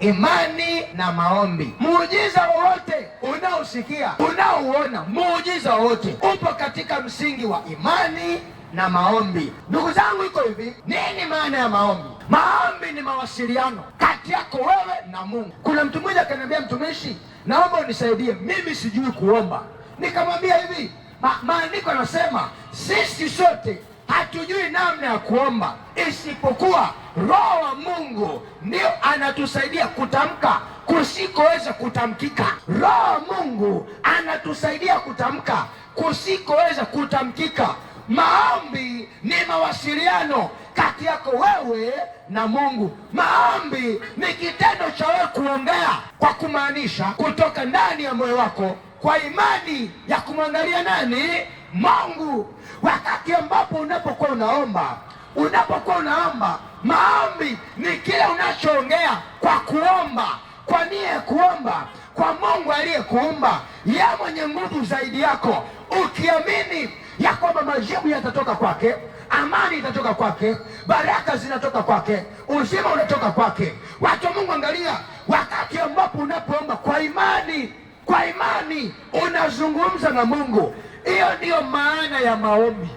Imani na maombi. Muujiza wowote unaosikia, unaouona, muujiza wowote upo katika msingi wa imani na maombi. Ndugu zangu, iko hivi. Nini maana ya maombi? Maombi ni mawasiliano kati yako wewe na Mungu. Kuna mtu mmoja akaniambia, mtumishi, naomba unisaidie, mimi sijui kuomba. Nikamwambia hivi, maandiko yanasema sisi sote hatujui namna ya kuomba, isipokuwa Roho wa Mungu ndio anatusaidia kutamka kusikoweza kutamkika. Roho wa Mungu anatusaidia kutamka kusikoweza kutamkika. Maombi ni mawasiliano kati yako wewe na Mungu. Maombi ni kitendo cha wewe kuongea kwa kumaanisha kutoka ndani ya moyo wako kwa imani ya kumwangalia nani? Mungu. Wakati ambapo unapokuwa unaomba, maombi ni kile unachoongea kwa kuomba, kwa nia ya kuomba kwa Mungu aliyekuumba, yeye mwenye nguvu zaidi yako, ukiamini ya kwamba majibu yatatoka kwake, amani itatoka kwake, baraka zinatoka kwake, uzima unatoka kwake. Watu wa Mungu, angalia, wakati ambapo unapoomba kwa imani unazungumza na Mungu. Hiyo ndiyo maana ya maombi.